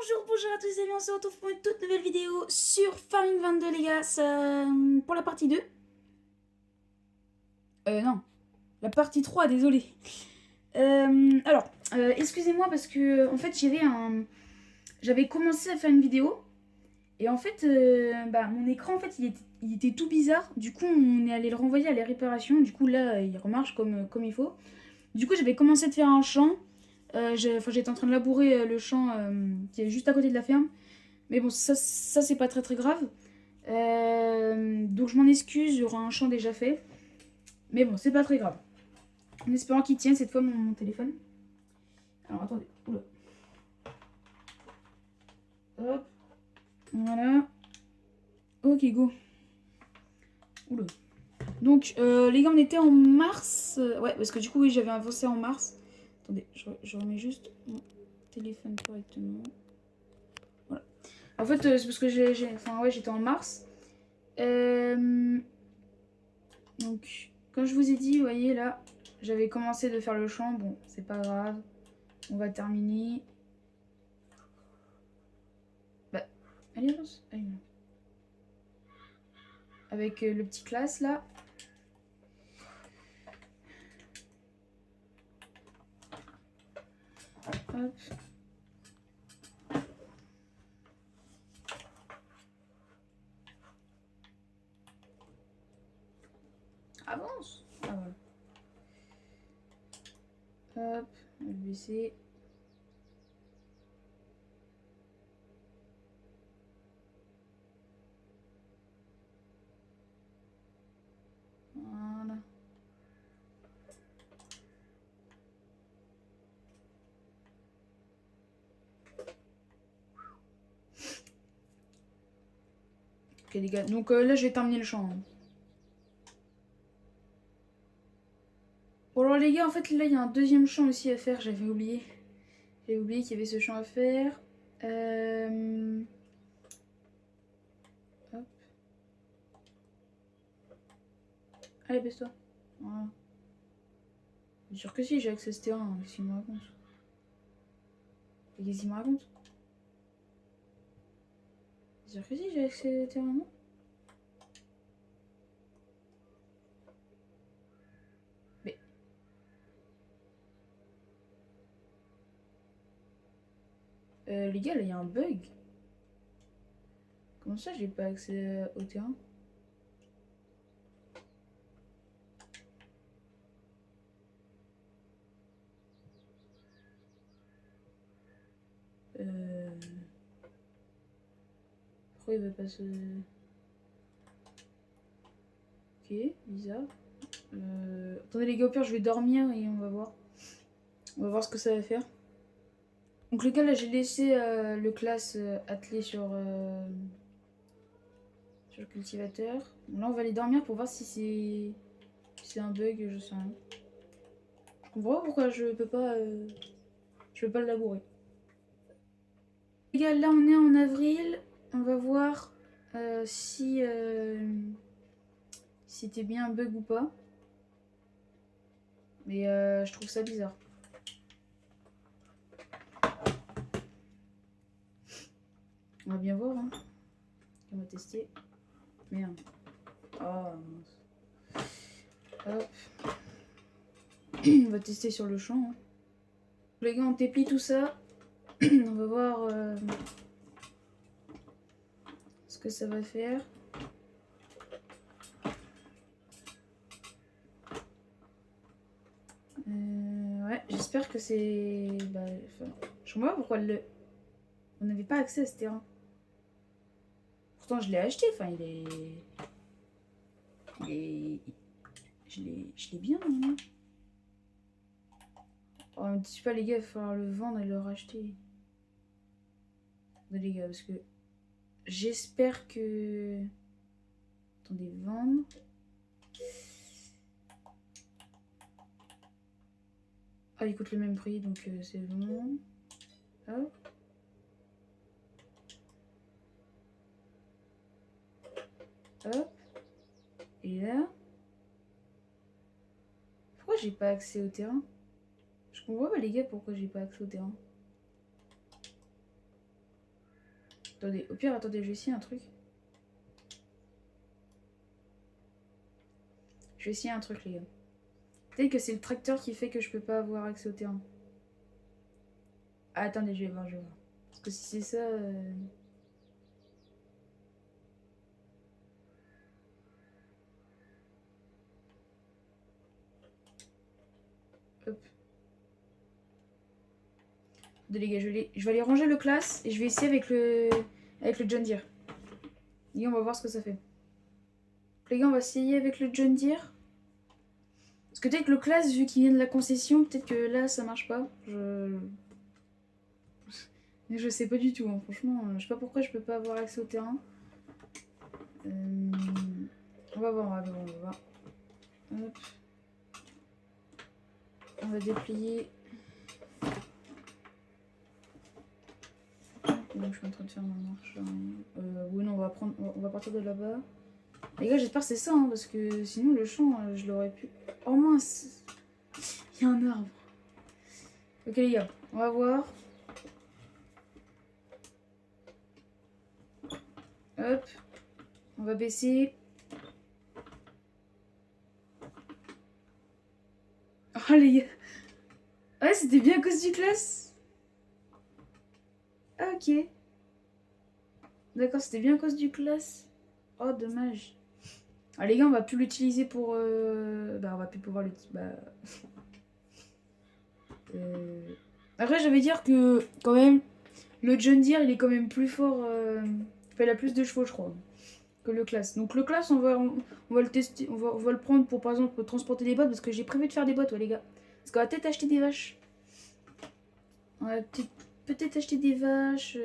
Bonjour à tous les amis, on se retrouve pour une toute nouvelle vidéo sur Farming 22 les gars, pour la partie 2. Non, la partie 3, désolé. Excusez-moi parce que en fait j'avais commencé à faire une vidéo et en fait mon écran en fait il était tout bizarre. Du coup on est allé le renvoyer à la réparation, du coup là il remarche comme il faut. Du coup j'avais commencé de faire un champ. J'étais en train de labourer le champ qui est juste à côté de la ferme. Mais bon, ça c'est pas très grave. Donc je m'en excuse, il y aura un champ déjà fait. Mais bon, c'est pas très grave. En espérant qu'il tienne cette fois mon téléphone. Alors attendez. Oula. Hop. Voilà. Ok, go. Oula. Donc les gars, on était en mars. Ouais, parce que du coup, oui, j'avais avancé en mars. Attendez, je remets juste mon téléphone correctement. Voilà. En fait, c'est parce que j'étais en mars. Donc, comme je vous ai dit, vous voyez là, j'avais commencé de faire le champ. Bon, c'est pas grave. On va terminer. Bah, allez, Rose. Allez, avec le petit classe là. Hop. Avance. Ah voilà. Hop, on va le baisser. Voilà. Ok les gars, donc là je vais terminer le champ. Bon alors les gars, en fait là il y a un deuxième champ aussi à faire, j'avais oublié. J'avais oublié qu'il y avait ce champ à faire. Hop. Allez, baisse-toi. Voilà. Bien sûr que si, j'ai accès à ce terrain, qu'est-ce qu'il me raconte? Et qu'est-ce qu'il me raconte? Bien sûr que si, j'ai accès au terrain, non? Mais... les gars, là il y a un bug. Comment ça j'ai pas accès au terrain? Pourquoi il veut pas se... Ok, bizarre. Attendez les gars, au pire je vais dormir et on va voir. On va voir ce que ça va faire. Donc les gars, là j'ai laissé le class attelé sur le cultivateur. Bon, là on va aller dormir pour voir si c'est un bug, je sais rien. Je comprends pas pourquoi je peux pas le labourer. Les gars, là on est en avril. On va voir si c'était bien un bug ou pas. Mais je trouve ça bizarre. On va bien voir. Hein. On va tester. Merde. Oh mince. Hop. On va tester sur le champ. Hein. Les gars, on déplie tout ça. On va voir ce que ça va faire. Ouais, j'espère que c'est... Bah, je comprends pas pourquoi on n'avait pas accès à ce terrain. Pourtant, je l'ai acheté. Enfin, il est... Je l'ai bien, hein. Oh, ne dis pas, les gars, il va falloir le vendre et le racheter. Les gars, parce que j'espère que... Attendez, vendre. Ah, il coûte le même prix, donc c'est bon. Hop. Hop. Et là. Pourquoi j'ai pas accès au terrain? Je comprends pas les gars pourquoi j'ai pas accès au terrain. Attendez, au pire, attendez, je vais essayer un truc. Je vais essayer un truc, les gars. Peut-être que c'est le tracteur qui fait que je peux pas avoir accès au terrain. Ah, attendez, je vais voir, je vais voir. Parce que si c'est ça... Hop. Attendez, les gars, je vais aller ranger le classe et je vais essayer avec le John Deere. Les gars, on va voir ce que ça fait. Les gars, on va essayer avec le John Deere. Parce que peut-être que le classe, vu qu'il vient de la concession, peut-être que là, ça marche pas. Je sais pas du tout, hein. Franchement, je sais pas pourquoi je peux pas avoir accès au terrain. On va voir, on va voir, on va voir. Hop. On va déplier. Donc je suis en train de faire ma marche. Oui, non, on va partir de là-bas. Les gars, j'espère que c'est ça, hein, parce que sinon le champ, je l'aurais pu. Oh mince, il y a un arbre. Ok les gars, on va voir. Hop, on va baisser. Oh les gars. Ouais, c'était bien à cause du classe. Ah, ok. D'accord, c'était bien à cause du classe. Oh, dommage. Ah les gars, on va plus l'utiliser pour... Bah, on va plus pouvoir l'utiliser. Bah... Après, j'avais dire que, quand même, le John Deere, il est quand même plus fort... Enfin, il a plus de chevaux, je crois, que le classe. Donc le classe, on va le tester, on va le prendre pour, par exemple, pour transporter des bottes, parce que j'ai prévu de faire des bottes, ouais, les gars. Parce qu'on va peut-être acheter des vaches. On va peut-être acheter des vaches...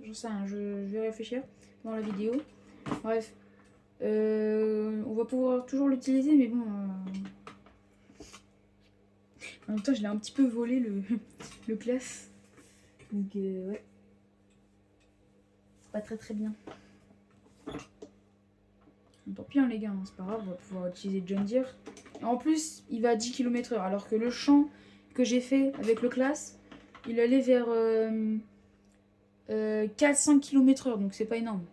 J'en sais rien, je vais réfléchir dans la vidéo. Bref. On va pouvoir toujours l'utiliser, mais bon... En même temps, je l'ai un petit peu volé, le classe. Donc, ouais. Pas très très bien. Tant pis, hein, les gars, hein, c'est pas grave, on va pouvoir utiliser John Deere. Et en plus, il va à 10 km/h, alors que le champ que j'ai fait avec le classe, il allait vers 4-5 km/h, donc c'est pas énorme.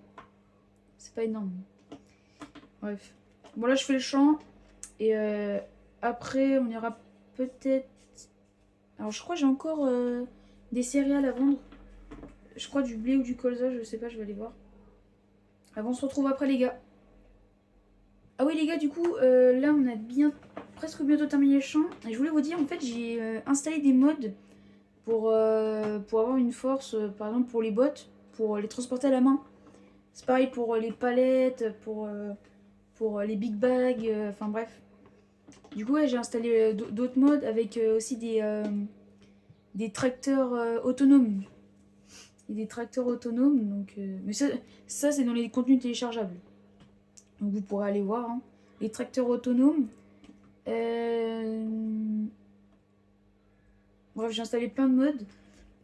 C'est pas énorme. Bref. Bon, là, je fais le champ. Et après, on ira peut-être... Alors, je crois que j'ai encore des céréales à vendre. Je crois du blé ou du colza, je sais pas, je vais aller voir. Avant, on se retrouve après, les gars. Ah oui, les gars, du coup, là, on a presque bientôt terminé le champ. Et je voulais vous dire, en fait, j'ai installé des mods pour avoir une force, par exemple, pour les bottes, pour les transporter à la main. C'est pareil pour les palettes, pour les big bags, enfin bref. Du coup, ouais, j'ai installé d'autres mods avec aussi des tracteurs autonomes. Et des tracteurs autonomes, donc... mais ça c'est dans les contenus téléchargeables. Donc vous pourrez aller voir. Hein. Les tracteurs autonomes. Bref, j'ai installé plein de mods.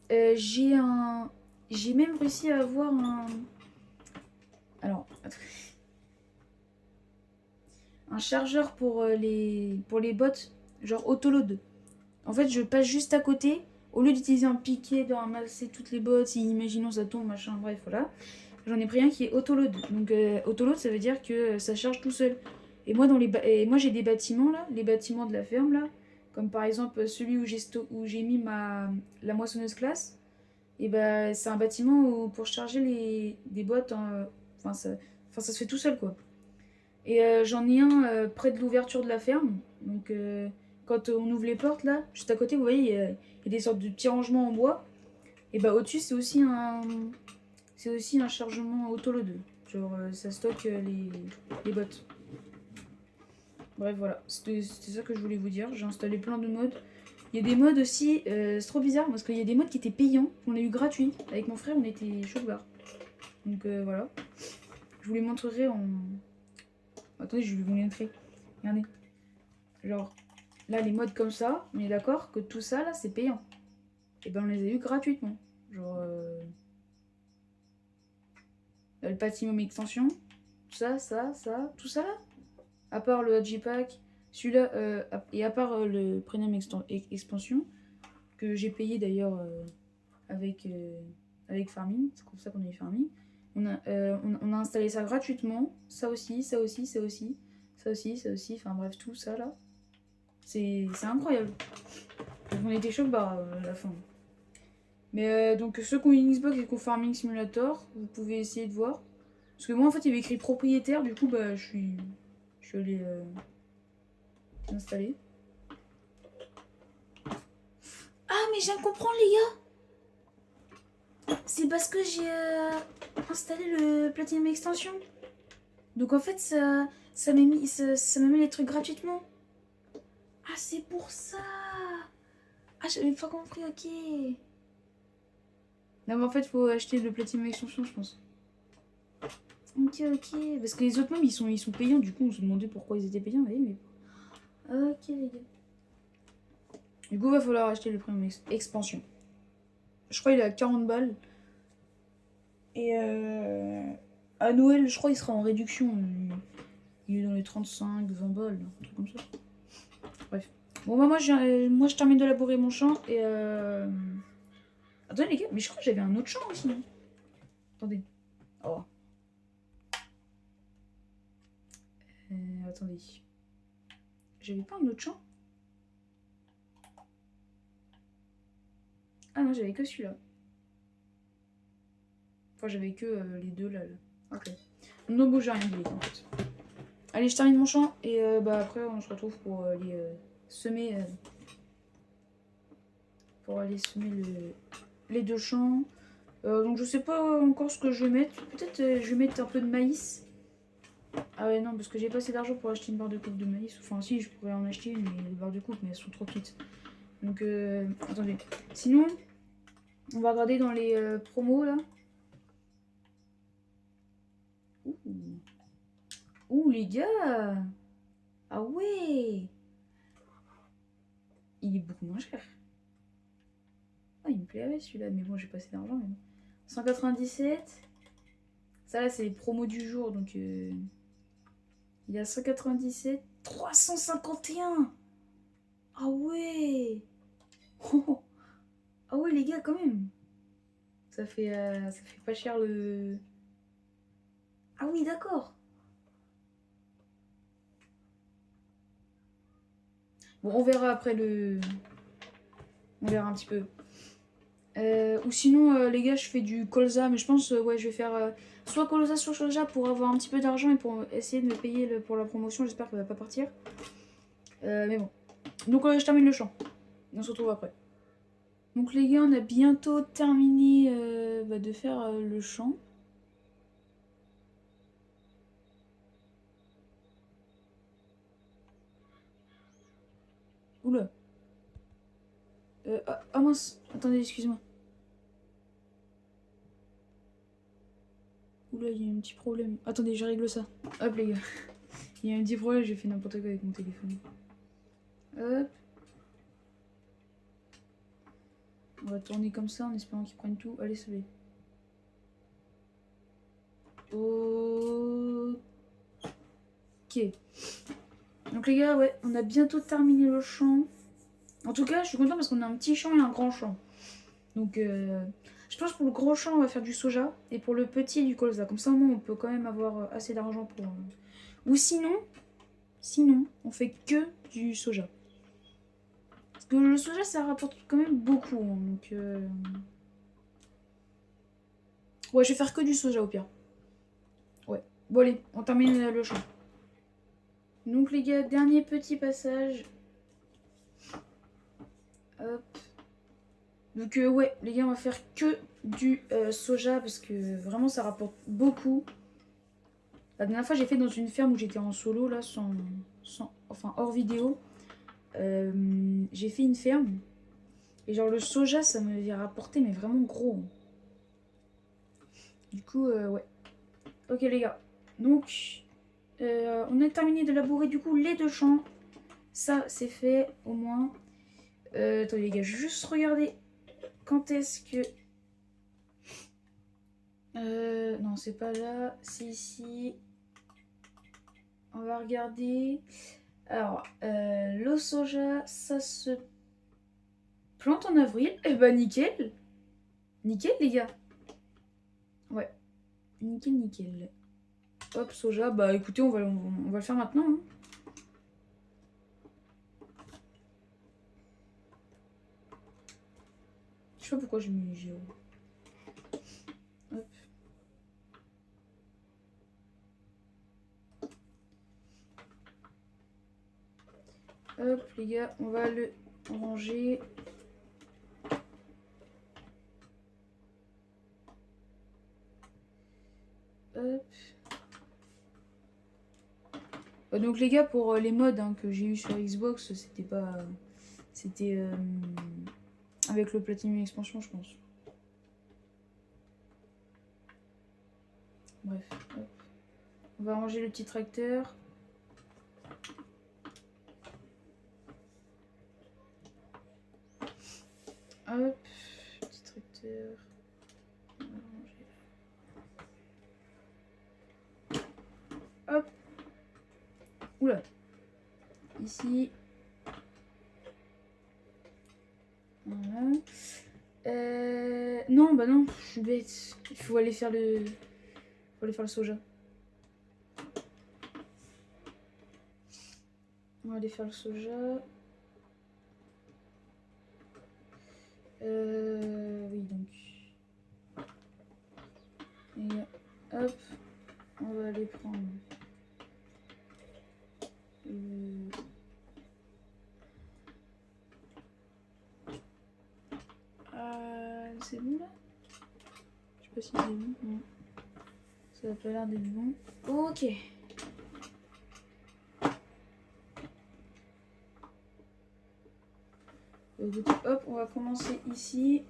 J'ai même réussi à avoir un... Alors, un chargeur pour les bots, genre autoload. En fait, je passe juste à côté. Au lieu d'utiliser un piquet, de ramasser toutes les bottes, si imaginons ça tombe, machin, bref, voilà. J'en ai pris un qui est autoload. Donc, autoload, ça veut dire que ça charge tout seul. Et moi, moi j'ai des bâtiments, là, les bâtiments de la ferme, là. Comme par exemple celui où j'ai mis la moissonneuse classe. Et bah, c'est un bâtiment où, pour charger des bottes, enfin, ça se fait tout seul, quoi. Et j'en ai un près de l'ouverture de la ferme. Donc, quand on ouvre les portes, là, juste à côté, vous voyez, il y a des sortes de petits rangements en bois. Et bah, au-dessus, c'est aussi un chargement autoload. Genre, ça stocke les bottes. Bref, voilà. C'était ça que je voulais vous dire. J'ai installé plein de modes. Il y a des modes aussi, c'est trop bizarre, parce qu'il y a des modes qui étaient payants. On a eu gratuit. Avec mon frère, on était chaud de barre. Donc, voilà. Je vous les montrerai en... Attendez, je vais vous les montrer. Regardez. Genre, là, les modes comme ça, on est d'accord que tout ça, là, c'est payant. Et ben, on les a eu gratuitement. Genre, là, le Platinum Extension, ça, tout ça, là. À part le Digipack, celui-là, et à part le Premium Expansion, que j'ai payé d'ailleurs avec... avec Farming. C'est comme ça qu'on a eu Farming. On a installé ça gratuitement. Ça aussi, ça aussi, ça aussi, ça aussi, ça aussi. Enfin bref, tout ça là. C'est incroyable. Donc on était choqués à la fin. Mais donc ceux qui ont une Xbox et qui ont Farming Simulator, vous pouvez essayer de voir. Parce que moi en fait il y avait écrit propriétaire, du coup bah je suis allée installer. Ah mais je viens de comprendre les gars. C'est parce que j'ai installé le Platinum Extension. Donc en fait ça m'a mis les trucs gratuitement. Ah c'est pour ça. Ah j'avais pas compris, ok. Non mais en fait faut acheter le Platinum Extension je pense. Ok, ok. Parce que les autres membres, ils sont payants. Du coup, on se demandait pourquoi ils étaient payants. Vous voyez, mais... Ok, les gars. Du coup, il va falloir acheter le premium expansion. Je crois qu'il est à 40 balles. Et à Noël, je crois qu'il sera en réduction. Il est dans les 35, 20 balles. Un truc comme ça. Bref. Bon, bah, moi, je termine de labourer mon champ. Et attendez, les gars. Mais je crois que j'avais un autre champ aussi. Hein. Attendez. Oh. Attendez. J'avais pas un autre champ? Ah non, j'avais que celui-là. Enfin, j'avais que les deux là. Ok. Non, bon, j'ai rien dit en fait. Allez, je termine mon champ et bah après, on se retrouve pour aller semer. Pour aller semer les deux champs. Donc, je sais pas encore ce que je vais mettre. Peut-être je vais mettre un peu de maïs. Ah ouais, non, parce que j'ai pas assez d'argent pour acheter une barre de coupe de maïs. Enfin, si, je pourrais en acheter une, mais les barres de coupe, mais elles sont trop petites. Donc, attendez. Sinon, on va regarder dans les promos là. Ouh. Ouh, les gars! Ah ouais! Il est beaucoup moins cher. Ah, il me plairait celui-là, mais bon, j'ai pas assez d'argent. Mais bon. 197. Ça là, c'est les promos du jour, donc il y a 197. 351! Ah ouais! Oh. Ah ouais, les gars, quand même! Ça fait pas cher le. Ah oui, d'accord! Bon, on verra après le. On verra un petit peu. Ou sinon, les gars, je fais du colza, mais je pense, ouais, je vais faire soit colza, soit soja pour avoir un petit peu d'argent et pour essayer de me payer pour la promotion. J'espère qu'elle va pas partir. Mais bon. Donc, je termine le champ. On se retrouve après. Donc, les gars, on a bientôt terminé de faire le champ. Oula. Ah mince. Attendez, excuse-moi. Oula, il y a un petit problème. Attendez, je règle ça. Hop, les gars. Il y a un petit problème, j'ai fait n'importe quoi avec mon téléphone. Hop. On va tourner comme ça en espérant qu'ils prennent tout. Allez, sauver. Ok. Donc les gars, ouais, on a bientôt terminé le champ. En tout cas, je suis contente parce qu'on a un petit champ et un grand champ. Donc je pense que pour le gros champ, on va faire du soja. Et pour le petit, du colza. Comme ça, au moins, on peut quand même avoir assez d'argent pour... Ou sinon, on fait que du soja. Parce que le soja, ça rapporte quand même beaucoup. Hein, donc ouais, je vais faire que du soja au pire. Ouais. Bon allez, on termine le champ. Donc les gars, dernier petit passage. Hop. Donc ouais, les gars, on va faire que du soja parce que vraiment ça rapporte beaucoup. La dernière fois, j'ai fait dans une ferme où j'étais en solo, là, enfin hors vidéo. J'ai fait une ferme. Et genre le soja, ça me rapporté, mais vraiment gros. Du coup, ouais. Ok les gars. Donc, on a terminé de labourer du coup les deux champs. Ça, c'est fait au moins. Attendez les gars, je vais juste regarder quand est-ce que... non, c'est pas là. C'est ici. On va regarder. Alors, le soja, ça se plante en avril. Eh ben, nickel. Nickel, les gars. Ouais, nickel, nickel. Hop, soja, bah écoutez, on va le faire maintenant. Hein. Je sais pas pourquoi j'ai mis Géo. Hop. Hop, les gars, on va le ranger. Hop. Donc les gars, pour les mods hein, que j'ai eu sur Xbox, c'était pas... C'était avec le Platinum Expansion, je pense. Bref, hop. On va ranger le petit tracteur. Hop, petit tracteur. On va ranger. Hop. Oula. Ici. Voilà. Non, bah non, je suis bête. Il faut aller faire le... soja. On va aller faire le soja. Oui, donc. Et hop, on va aller prendre. C'est bon là? Je sais pas si c'est bon. Non. Ça a pas l'air d'être bon. Ok. Hop, on va commencer ici.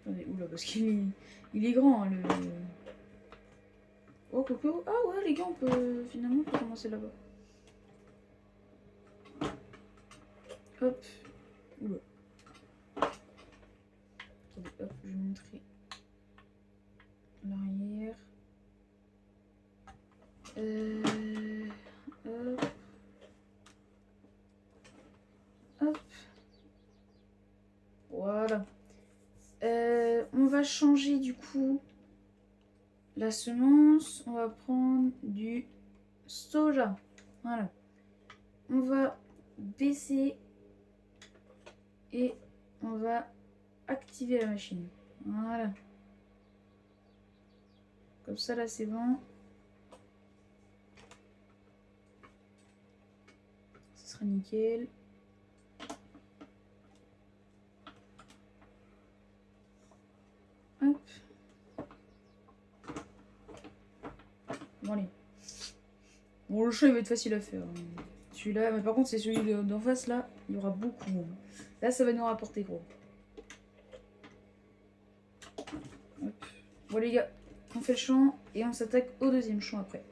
Attendez, oula, parce qu'il est grand hein, le. Oh, coco. Ah ouais, les gars, on peut finalement on peut commencer là-bas. Hop. Oula. Attendez, hop, je vais montrer l'arrière. Hop. Hop. Voilà. On va changer du coup la semence. On va prendre du soja. Voilà. On va baisser et on va activer la machine. Voilà. Comme ça là c'est bon. Ce sera nickel. Hop. Bon allez. Bon le champ il va être facile à faire. Celui-là, mais par contre c'est celui d'en face là, il y aura beaucoup. Là ça va nous rapporter gros. Hop. Bon les gars, on fait le champ et on s'attaque au deuxième champ après.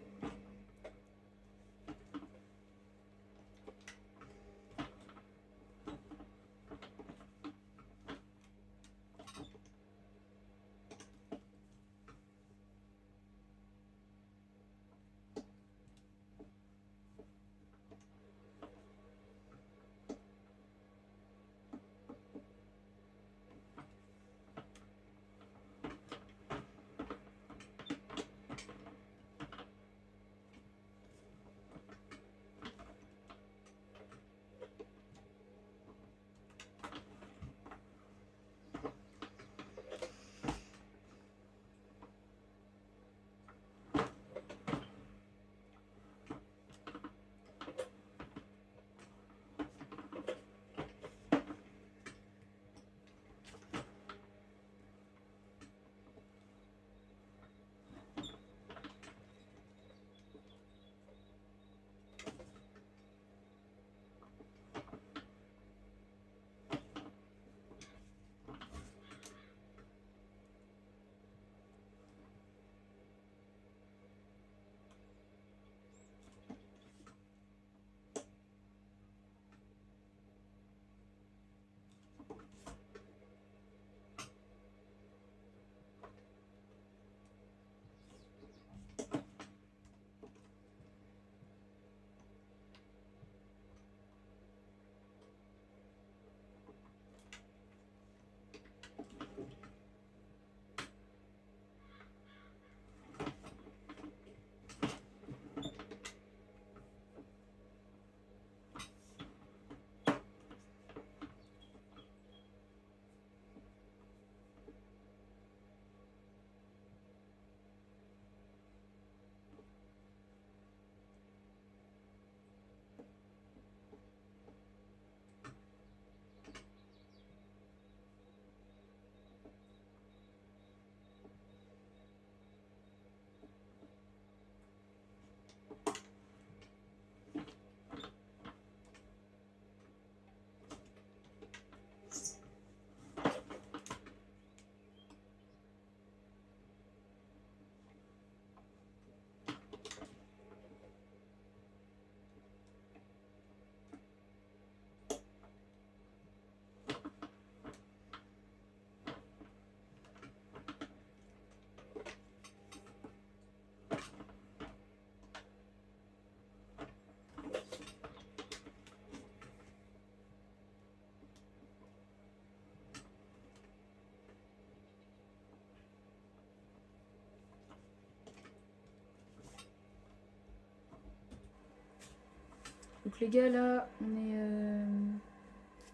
Donc les gars, là, on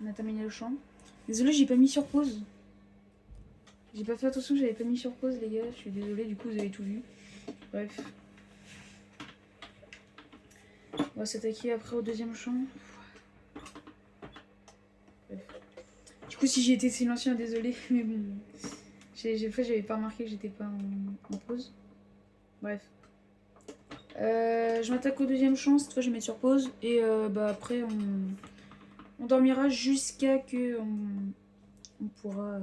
a terminé le champ. Désolé, j'ai pas mis sur pause. J'ai pas fait attention, j'avais pas mis sur pause, les gars. Je suis désolée, du coup, vous avez tout vu. Bref. On va s'attaquer après au deuxième champ. Bref. Du coup, si j'ai été silencieux, désolé, mais bon. J'avais pas remarqué que j'étais pas en pause. Bref. Je m'attaque au deuxième champ, cette fois je vais mettre sur pause. Et bah après, on dormira jusqu'à que on pourra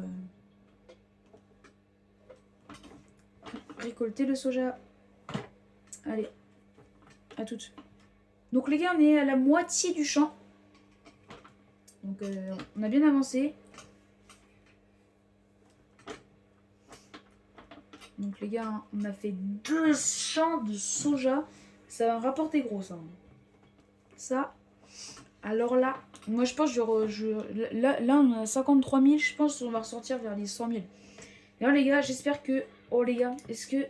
récolter le soja. Allez, à toutes. Donc les gars, on est à la moitié du champ. Donc on a bien avancé. Donc les gars, hein, on a fait 2 champs de soja. Ça va rapporter gros ça. Ça, alors là, moi je pense que là on a 53 000. Je pense qu'on va ressortir vers les 100 000. D'ailleurs les gars, j'espère que... Oh les gars, est-ce que...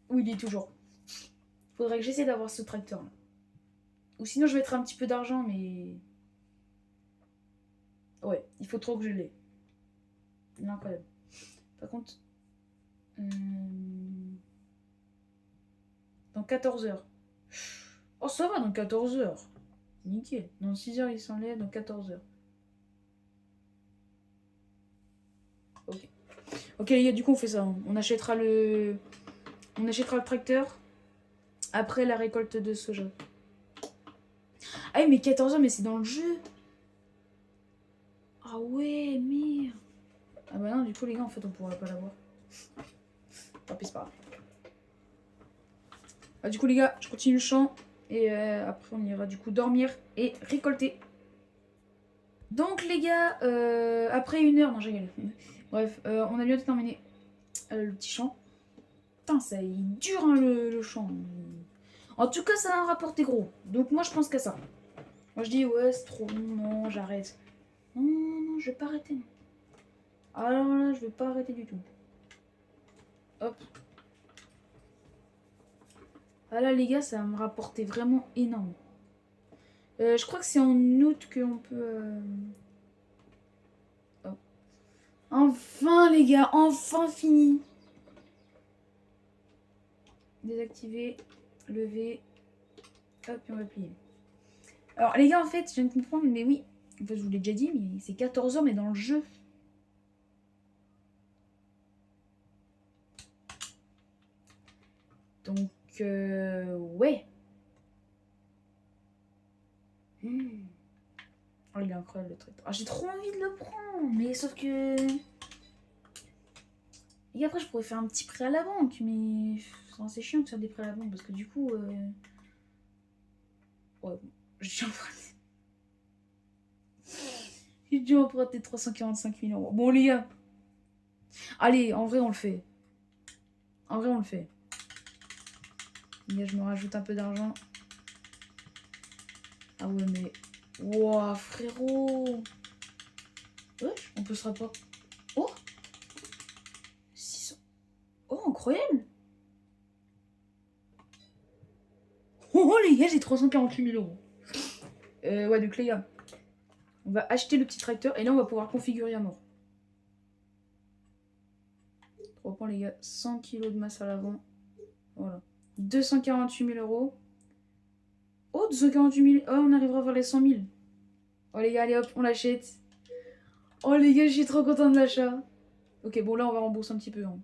Oui, il est toujours. Faudrait que j'essaie d'avoir ce tracteur là. Ou sinon je vais mettre un petit peu d'argent, mais... Ouais, il faut trop que je l'ai. Non, quand même. Par contre... Dans 14 heures. Oh, ça va, dans 14 heures. Nickel. Dans 6 heures, il s'enlève, dans 14 heures. Ok. Ok, les gars, du coup, on fait ça. Hein. On achètera le tracteur après la récolte de soja. Ah, mais 14 heures, mais c'est dans le jeu. Ah ouais, merde. Ah bah non, du coup, les gars, en fait, on pourra pas l'avoir. Tant pis, c'est pas grave. Ah, du coup, les gars, je continue le champ. Et après, on ira du coup dormir et récolter. Donc, les gars, après 1 heure... Non, j'ai gagné. Bref, on a bientôt terminé le petit champ. Putain, ça est dur, hein, le champ. En tout cas, ça a rapporté gros. Donc, moi, je pense qu'à ça. Moi, je dis, ouais, c'est trop long. Non, j'arrête. Non, non, non, je vais pas arrêter. Non. Alors là, je vais pas arrêter du tout. Hop. Ah là, les gars, ça va me rapporter vraiment énorme. Je crois que c'est en août qu'on peut... Hop. Enfin, les gars, enfin fini. Désactiver, lever. Hop, et on va plier. Alors, les gars, en fait, je viens de comprendre, mais oui. En fait, je vous l'ai déjà dit, mais c'est 14 heures, mais dans le jeu. Donc, ouais. Oh, il est incroyable le tracteur. Ah, j'ai trop envie de le prendre, mais sauf que... Et après, je pourrais faire un petit prêt à la banque, mais c'est chiant de faire des prêts à la banque parce que du coup... Ouais, bon, j'ai dû emprunter 345 000 euros. Bon, les gars. Allez, en vrai, on le fait. En vrai, on le fait. Les gars, je me rajoute un peu d'argent. Ah ouais, mais... Wouah, frérot. Wesh, on peut se rapporter. Oh 600. Oh, incroyable. Oh, les gars, j'ai 348 000 euros. Ouais, donc les gars, on va acheter le petit tracteur et là, on va pouvoir configurer à mort. 3 points, les gars. 100 kg de masse à l'avant. Voilà. 248 000 euros. Oh, 248 000. Oh, on arrivera vers les 100 000. Oh, les gars, allez hop, on l'achète. Oh, les gars, je suis trop content de l'achat. Ok, bon, là, on va rembourser un petit peu. Hein.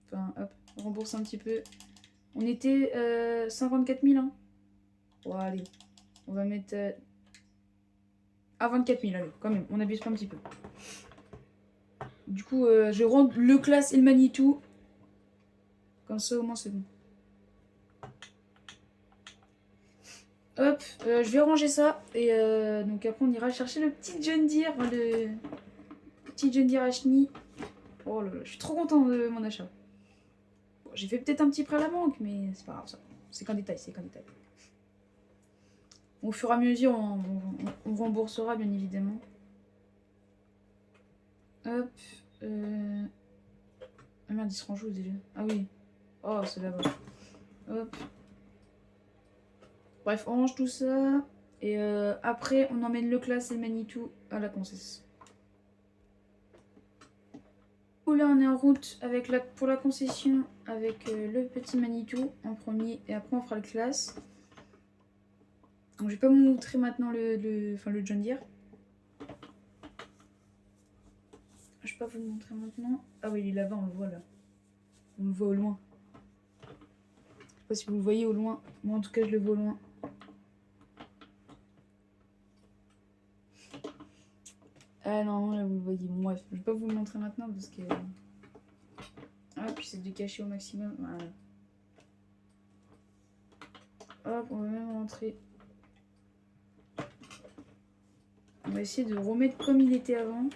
Enfin, hop, on rembourse un petit peu. On était 54 000. Hein. Bon, allez. On va mettre... à 24 000, allez, quand même. On abuse pas un petit peu. Du coup, je rends le classe et le Manitou. Comme ça, au moins, c'est bon. Hop, je vais ranger ça. Et donc après, on ira chercher le petit John Deere. Enfin, le petit John Deere Ashni. Oh là là, je suis trop content de mon achat. Bon, j'ai fait peut-être un petit prêt à la banque, mais c'est pas grave ça. C'est qu'un détail, c'est qu'un détail. Au fur et à mesure, on remboursera, bien évidemment. Hop. Ah merde, il se range où déjà? Ah oui. Oh, c'est là-bas. Hop. Bref, on range tout ça. Et après, on emmène le classe et Manitou à la concession. Là, on est en route avec pour la concession avec le petit Manitou en premier. Et après, on fera le classe. Donc, je vais pas vous montrer maintenant le John Deere. Je vais pas vous le montrer maintenant. Ah oui, il est là-bas, on le voit là. On le voit au loin. Je sais pas si vous le voyez au loin. Moi, en tout cas, je le vois au loin. Ah non, là, vous le voyez. Bon, bref, je vais pas vous le montrer maintenant parce que... Ah, puis c'est de cacher au maximum. Voilà. Hop, on va même rentrer. On va essayer de remettre comme il était avant.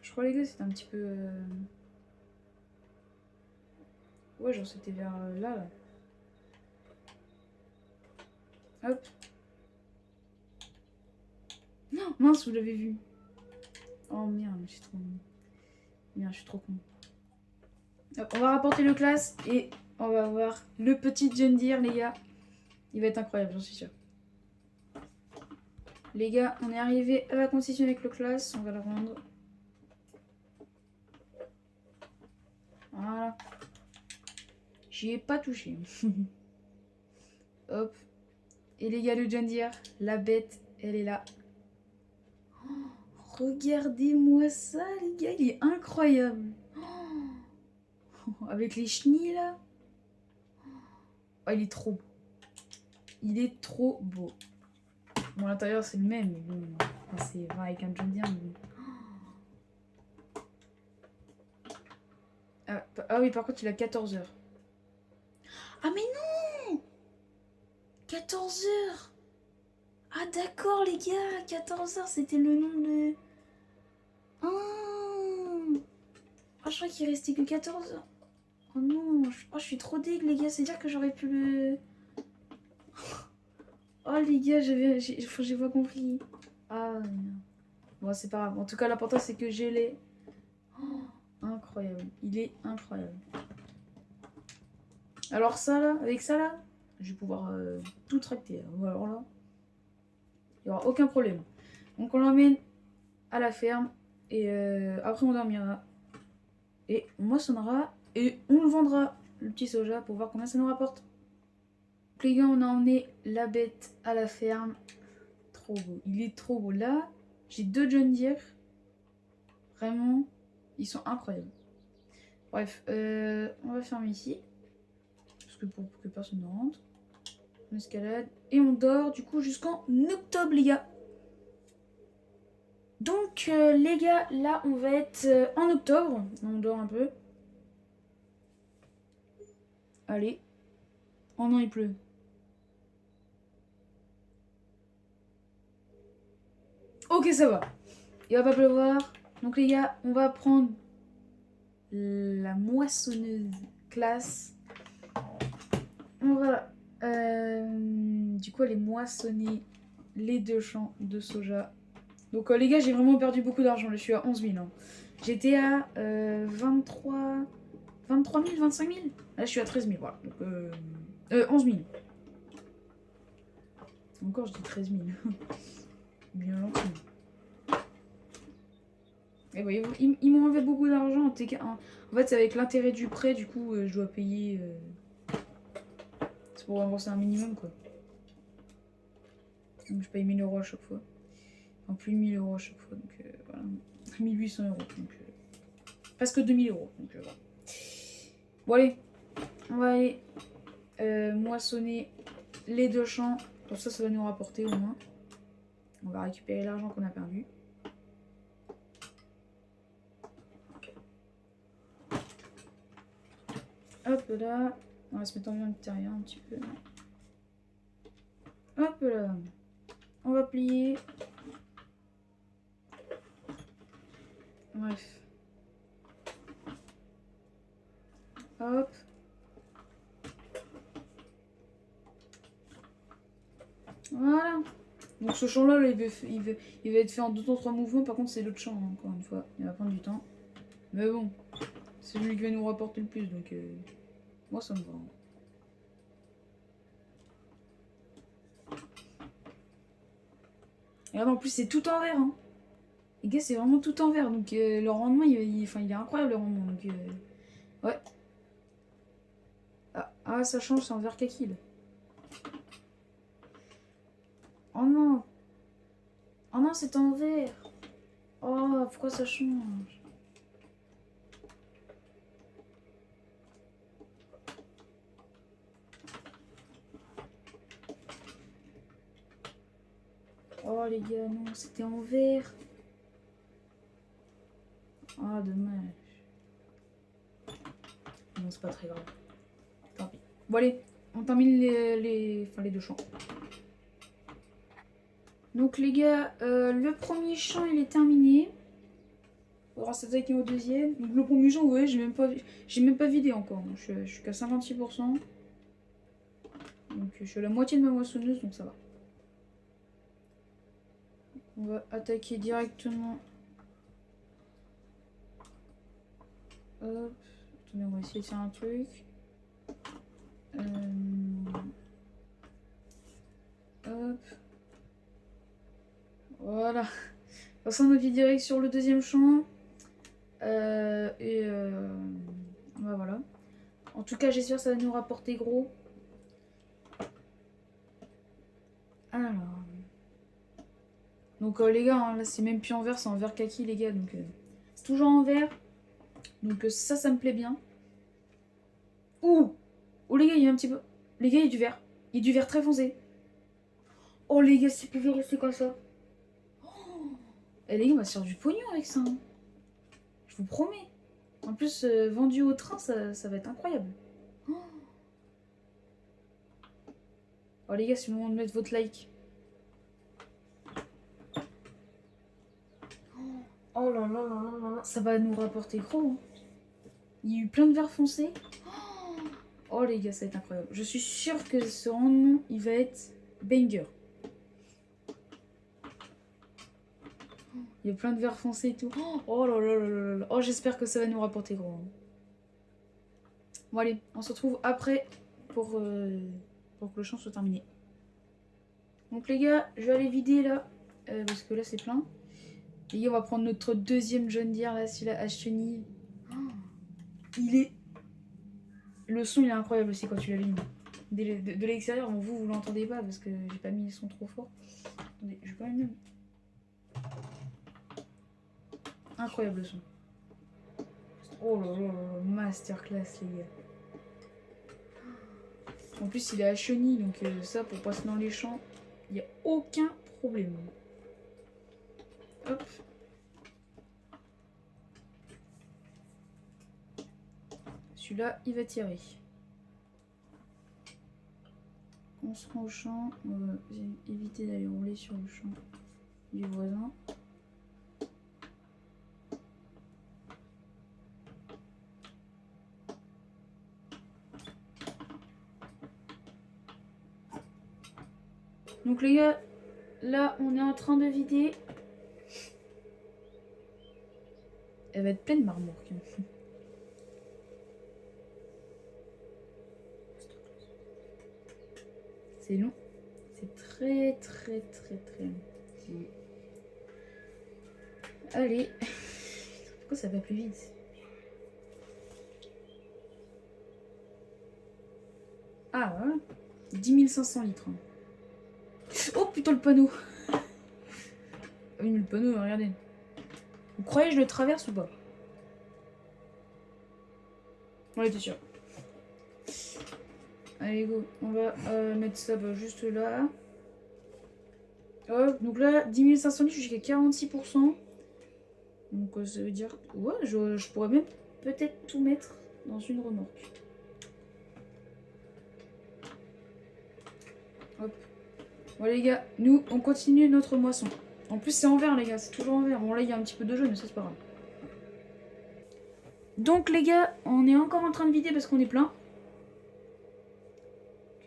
Je crois les gars c'était un petit peu... Ouais genre c'était vers là. Hop. Non mince vous l'avez vu. Oh merde je suis trop... Merde je suis trop con. Hop, on va rapporter le classe et on va voir le petit John Deere les gars. Il va être incroyable j'en suis sûre. Les gars on est arrivé à la concession avec le classe. On va le rendre. Voilà. J'y ai pas touché. Hop. Et les gars, le John Deere, la bête, elle est là. Oh, regardez-moi ça, les gars, il est incroyable. Oh, avec les chenilles là. Oh, il est trop beau. Il est trop beau. Bon, l'intérieur c'est le même, mais bon, c'est avec un John Deere. Mais... Ah oui, par contre, il a 14 heures. Ah mais non 14 heures. Ah d'accord les gars, 14 heures c'était le nom de... Oh, je crois qu'il restait que 14 heures. Oh non, je suis trop dégue les gars, c'est-à-dire que j'aurais pu le... Oh les gars, j'ai pas compris. Ah merde. Bon c'est pas grave, en tout cas l'important c'est que j'ai les... Oh, incroyable, il est incroyable. Alors ça là, avec ça là, je vais pouvoir tout tracter. Alors là, il n'y aura aucun problème. Donc on l'emmène à la ferme et après on dormira. Et on moissonnera et on le vendra, le petit soja, pour voir combien ça nous rapporte. Donc les gars, on a emmené la bête à la ferme. Trop beau, il est trop beau. Là, j'ai 2 John Deere. Vraiment, ils sont incroyables. Bref, on va fermer ici. Parce que pour que personne ne rentre. On escalade. Et on dort du coup jusqu'en octobre les gars. Donc les gars, là on va être en octobre. On dort un peu. Allez. Oh non, il pleut. Ok, ça va. Il va pas pleuvoir. Donc les gars, on va prendre la moissonneuse classe. On va du coup aller moissonner les 2 champs de soja. Donc les gars, j'ai vraiment perdu beaucoup d'argent. Je suis à 11 000. Hein. J'étais à 23 000, 25 000. Là, je suis à 13 000. Voilà. Donc 11 000. Encore, je dis 13 000. Bien gentil. Et voyez, ils m'ont enlevé beaucoup d'argent en TK1. En fait, c'est avec l'intérêt du prêt, du coup, je dois payer. C'est pour rembourser un minimum, quoi. Donc, je paye 1 000 € à chaque fois. En plus 1 000 € à chaque fois, donc voilà. 1 800 €. Donc, presque 2 000 €. Donc, voilà. Bon, allez. On va aller moissonner les 2 champs. Pour ça, ça va nous rapporter au moins. On va récupérer l'argent qu'on a perdu. Hop là. On va se mettre en vue intérieur un petit peu. Hop là. On va plier. Bref. Hop. Voilà. Donc ce champ là, il va être fait en 2 temps 3 mouvements. Par contre c'est l'autre champ, hein, encore une fois. Il va prendre du temps. Mais bon, c'est lui qui va nous rapporter le plus. Donc moi ça me va. Et regarde, en plus c'est tout en vert. Hein. Les gars, c'est vraiment tout en vert. Donc le rendement, il est incroyable le rendement. Donc ouais. Ah, ça change, c'est en vert kaki là. Oh non. Oh non, c'est en vert. Oh, pourquoi ça change? Oh les gars, non, c'était en vert. Ah, dommage. Non, c'est pas très grave. Tant pis. Bon allez, on termine les 2 champs. Donc les gars, le premier champ il est terminé. On va s'attaquer au deuxième. Donc le premier champ, ouais, j'ai même pas vidé encore. Je suis qu'à 56%. Donc je suis à la moitié de ma moissonneuse, donc ça va. On va attaquer directement. Hop. Attendez, on va essayer de faire un truc. Hop. Voilà. Passons notre vie direct sur le deuxième champ. Bah voilà. En tout cas, j'espère que ça va nous rapporter gros. Alors. Donc les gars, hein, là c'est même plus en vert, c'est en vert kaki les gars. Donc c'est toujours en vert. Donc ça me plaît bien. Ouh. Oh les gars, il y a un petit peu. Les gars, il y a du vert. Il y a du vert très foncé. Oh les gars, c'est plus vert, c'est quoi ça? Eh les gars, on va se faire du pognon avec ça. Hein. Je vous promets. En plus, vendu au train, ça va être incroyable. Oh les gars, c'est le moment de mettre votre like. Oh là là là là là là. Ça va nous rapporter gros. Hein. Il y a eu plein de verres foncés. Oh les gars, ça va être incroyable. Je suis sûre que ce rendement, il va être banger. Il y a plein de verres foncés et tout. Oh là là là là là. Oh, j'espère que ça va nous rapporter gros. Hein. Bon allez, on se retrouve après pour que le champ soit terminé. Donc les gars, je vais aller vider là. Parce que là c'est plein. Les gars, on va prendre notre deuxième John Deere là, celui-là à chenille. Il est... Le son il est incroyable aussi quand tu l'allumes. De l'extérieur, bon, vous l'entendez pas parce que j'ai pas mis le son trop fort. Attendez, je vais quand même... Incroyable le son. Oh là là là, masterclass les gars. En plus il est à chenille, donc ça pour passer dans les champs, il n'y a aucun problème. Hop. Celui-là, il va tirer. On se rend au champ, on va éviter d'aller rouler sur le champ du voisin. Donc les gars, là on est en train de vider. Elle va être pleine marmotte. C'est long. C'est très très très très long. Allez. Pourquoi ça va plus vite? Ah voilà. 10 500 litres. Oh putain le panneau. Ah oui mais le panneau, regardez. Vous croyez que je le traverse ou pas? On était sûr. Allez go, on va mettre ça juste là. Hop, donc là, 10 500 litres, je suis jusqu'à 46%. Donc ça veut dire... Ouais, je pourrais même peut-être tout mettre dans une remorque. Hop. Bon les gars, nous, on continue notre moisson. En plus, c'est en vert les gars, c'est toujours en vert. Bon là, il y a un petit peu de jaune, mais ça c'est pas grave. Donc les gars, on est encore en train de vider parce qu'on est plein.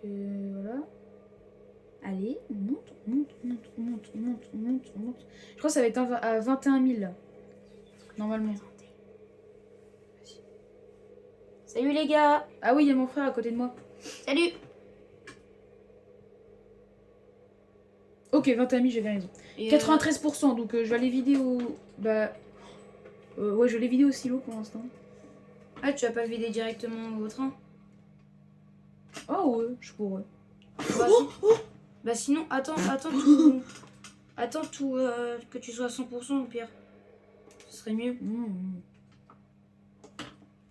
Voilà. Allez, on monte, on monte, on monte, on monte, on monte, on monte, on monte. Je crois que ça va être à 21 000 là. Normalement. Salut les gars. Ah oui, il y a mon frère à côté de moi. Salut. Ok, 21 000, j'avais raison. Et 93%, donc je vais aller vider au... Bah... ouais, je vais aller vider au silo pour l'instant. Ah, tu vas pas le vider directement au train? Oh ouais, je pourrais. Bah, bah sinon, attends tout... Attends tout que tu sois à 100% au pire. Ce serait mieux.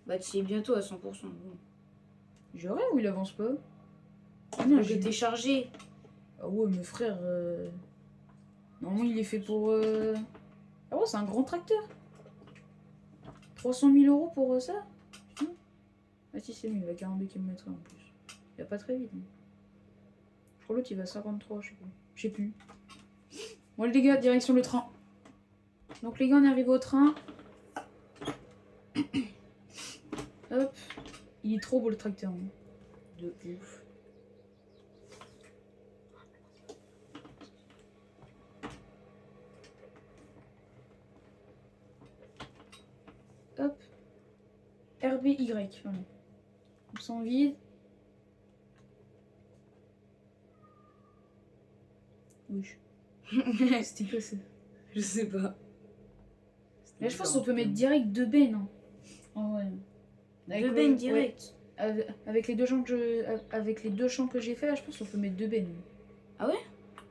Bah tu es bientôt à 100%. Bon. J'aurais ou il avance pas? Ah non, que t'es chargé. Ah ouais, mais frère... Normalement, il est fait pour... Ah ouais, c'est un grand tracteur. 300 000 € pour ça? Ah si, c'est mieux, il va 42 km/h en plus. Il va pas très vite. Hein. Je crois l'autre, il va 53, je sais pas. Je sais plus. Bon, les gars, direction le train. Donc les gars, on est arrivé au train. Hop. Il est trop beau le tracteur. Hein. De ouf. Hop. RBY. Voilà. On s'en vide. Oui. C'était quoi ça? Je sais pas. Là, je pense qu'on peut mettre direct 2 B, non? Oh ouais. Avec 2 bennes direct. Ouais. Avec les deux champs que j'ai fait, là, je pense qu'on peut mettre 2 bennes. Ah ouais?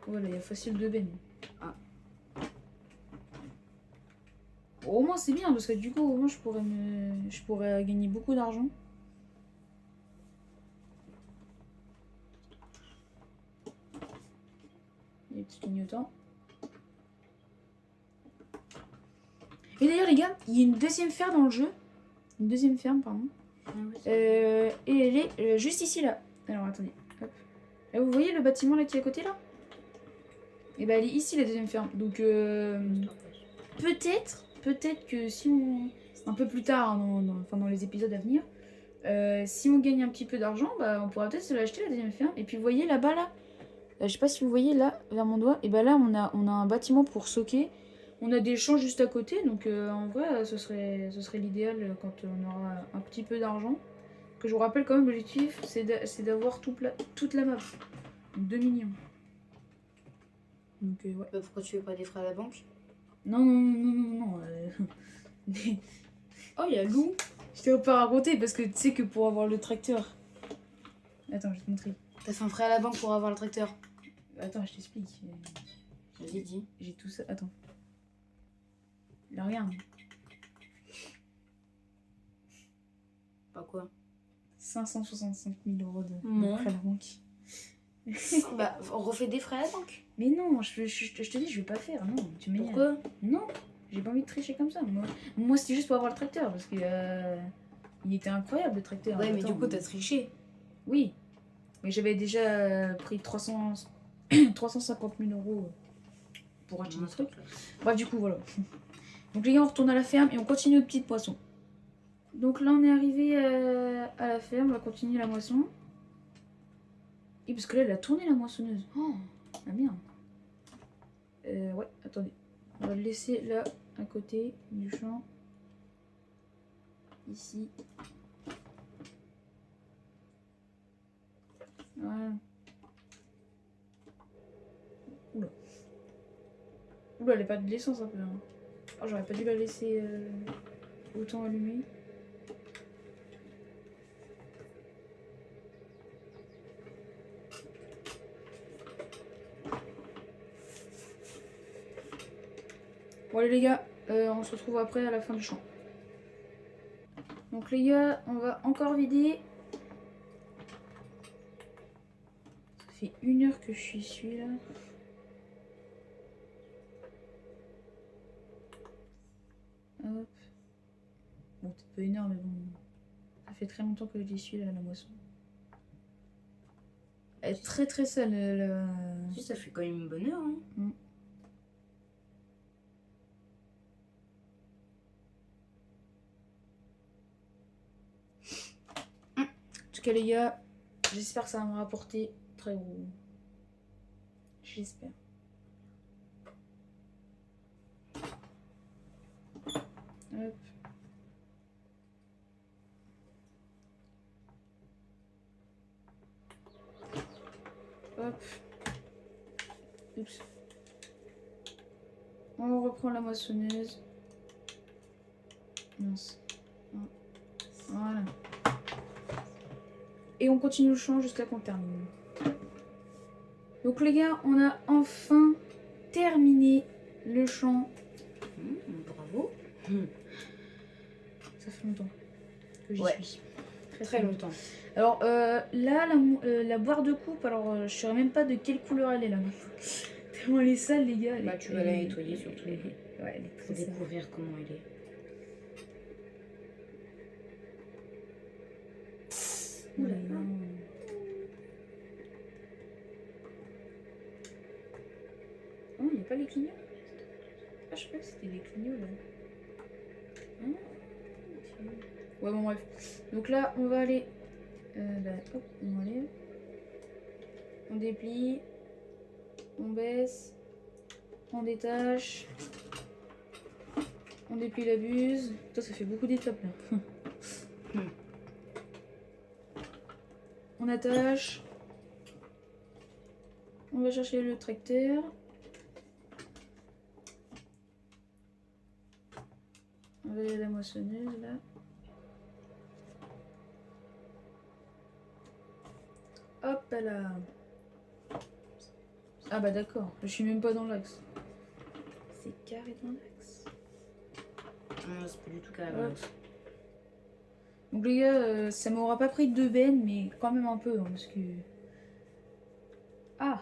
Voilà, il y a facile 2 bennes. Ah. Bon, au moins c'est bien parce que du coup au moins je pourrais gagner beaucoup d'argent. Il y a des petits clignotants. Et d'ailleurs les gars, il y a une deuxième ferme dans le jeu. Une deuxième ferme, pardon. Ah oui, Et elle est juste ici là. Alors attendez. Hop. Là, vous voyez le bâtiment là qui est à côté là? Et bah elle est ici la deuxième ferme. Donc peut-être que si on... Un peu plus tard, dans les épisodes à venir, si on gagne un petit peu d'argent, bah on pourra peut-être se l'acheter la deuxième ferme. Et puis vous voyez là-bas là, je sais pas si vous voyez là, vers mon doigt, et bah là on a un bâtiment pour stocker. On a des champs juste à côté, donc en vrai ce serait l'idéal quand on aura un petit peu d'argent. Que je vous rappelle quand même, l'objectif c'est d'avoir toute la map. 2 millions. Donc ouais. Bah, pourquoi tu veux pas des frais à la banque? Non. Oh, il y a Lou. Je t'ai pas raconté parce que tu sais que pour avoir le tracteur. Attends, je vais te montrer. T'as fait un prêt à la banque pour avoir le tracteur? Attends, je t'explique. Vas-y, dis. J'ai tout ça. Attends. Là, regarde. Pas quoi? 565 000 € de Non. prêt à la banque. Bah, on refait des frais à la banque. Mais non, je te dis, je vais pas faire. Non, tu m'énerves. Pourquoi? Non, j'ai pas envie de tricher comme ça. Moi c'était juste pour avoir le tracteur parce que il était incroyable le tracteur. Ouais, mais Attends, du coup, t'as triché. Oui, mais j'avais déjà pris 350 000 € pour acheter des trucs. Bref, du coup, voilà. Donc les gars, on retourne à la ferme et on continue nos petites poissons. Donc là, on est arrivé à la ferme, on va continuer la moisson. Et parce que là, elle a tourné la moissonneuse. Oh, la merde. Ouais, attendez. On va le laisser là, à côté du champ. Ici. Voilà. Oula. Oula, elle est pas de l'essence un peu. Hein. Oh, j'aurais pas dû la laisser autant allumée. Bon allez les gars, on se retrouve après à la fin du champ. Donc les gars, on va encore vider. Ça fait 1 heure que je suis ici là. Hop. Bon, peut-être pas 1 heure, mais bon. Ça fait très longtemps que j'y suis là, la moisson. Elle est très très sale. Si, ça fait quand même une bonne heure. Hein. Mm. En tout cas les gars, j'espère que ça va me rapporter très gros. J'espère. Hop. Hop. Oups. On reprend la moissonneuse. Mince. Voilà. Et on continue le champ jusqu'à qu'on termine. Donc les gars, on a enfin terminé le champ. Bravo. Ça fait longtemps que j'y suis. Très longtemps. Alors là, la boire de coupe, alors je saurais même pas de quelle couleur elle est là. Tellement elle est sale, les gars. Bah, tu vas la nettoyer surtout. Ouais, elle est Pour très sale. découvrir comment elle est. Oula. Oh, il n'y a pas les clignots. Ah, je crois que c'était les clignots là. Ah, ok. Ouais, bon, bref. Donc là, on va aller. Hop, on enlève. On déplie. On baisse. On détache. On déplie la buse. Putain, ça fait beaucoup d'étapes là. On attache. On va chercher le tracteur. On va aller à la moissonneuse là. Hop là. Ah bah d'accord, je suis même pas dans l'axe. C'est carré dans l'axe. Non, c'est pas du tout carré. Donc les gars, ça m'aura pas pris 2 bennes, mais quand même un peu, hein, parce que... Ah!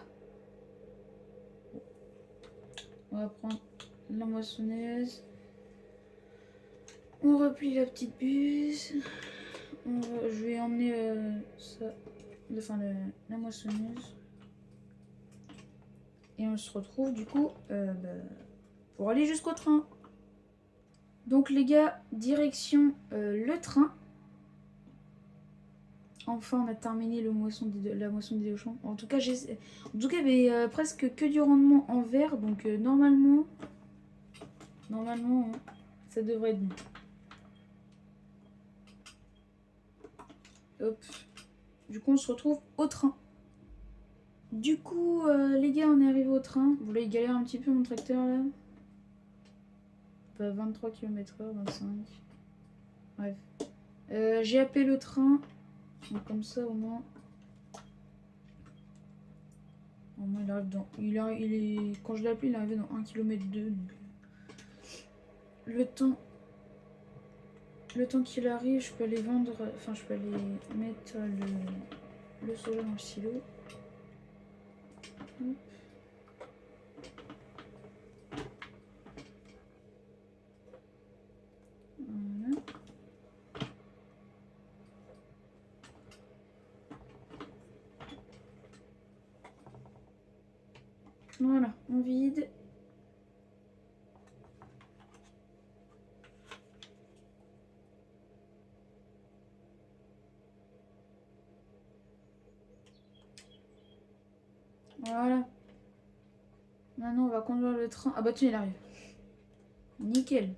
On va prendre la moissonneuse. On replie la petite buse. Je vais emmener ça, la moissonneuse. Et on se retrouve du coup pour aller jusqu'au train. Donc les gars, direction le train. Enfin, on a terminé la moisson des champs. En tout cas, il y avait presque que du rendement en vert, donc normalement, hein, ça devrait être bon. Hop. Du coup, on se retrouve au train. Du coup, les gars, on est arrivé au train. Vous voulez galérer un petit peu mon tracteur là? 23 km/h, 25. Bref. J'ai appelé le train. Donc comme ça au moins. Au moins il arrive dans. Quand je l'ai appelé, il est arrivé dans 1 km 2. Donc... Le temps qu'il arrive, je peux aller vendre. Enfin, je peux aller mettre le soja dans le silo. Hop. Voilà. Voilà, on vide. Voilà. Maintenant, on va conduire le train. Ah bah tiens, il arrive. Nickel.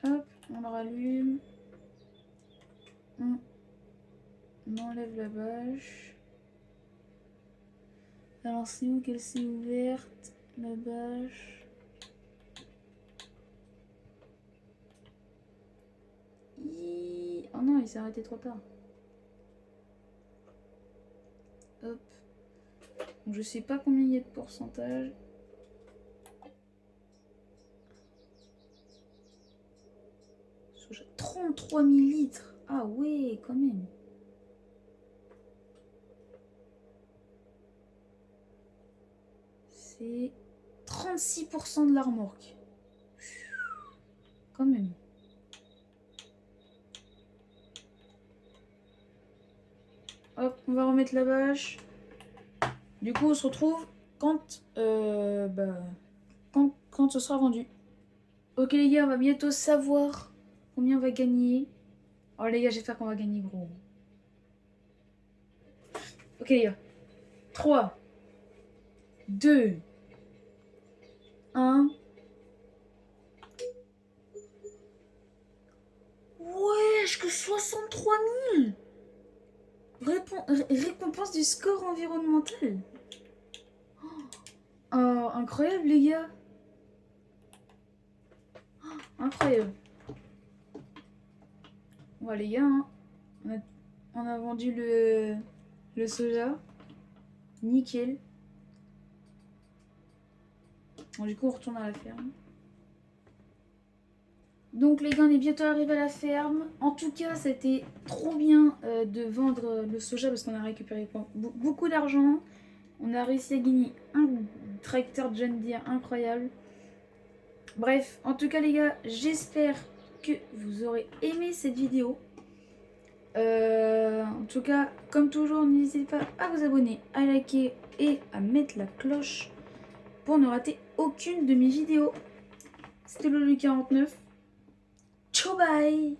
Hop, on le rallume. On enlève la bâche. Alors c'est où qu'elle s'est ouverte, la bâche? Oh non, il s'est arrêté trop tard. Hop. Donc, je sais pas combien il y a de pourcentage. Soja, 33 000 litres. Ah ouais, quand même. C'est 36% de la remorque. Quand même. Hop, on va remettre la bâche. Du coup, on se retrouve quand ce sera vendu. Ok les gars, on va bientôt savoir combien on va gagner. Oh les gars, j'espère qu'on va gagner gros. Ok les gars. 3, 2, 1. Wesh, que 63 000. Récompense du score environnemental. Oh, incroyable les gars. Incroyable. Bon les gars, hein, on a vendu le soja. Nickel. Bon, du coup, on retourne à la ferme. Donc les gars, on est bientôt arrivé à la ferme. En tout cas, c'était trop bien de vendre le soja parce qu'on a récupéré beaucoup d'argent. On a réussi à gagner un tracteur John Deere incroyable. Bref, en tout cas les gars, j'espère que vous aurez aimé cette vidéo. En tout cas, comme toujours, n'hésitez pas à vous abonner, à liker et à mettre la cloche pour ne rater aucune de mes vidéos. C'était Lolu49. Ciao bye.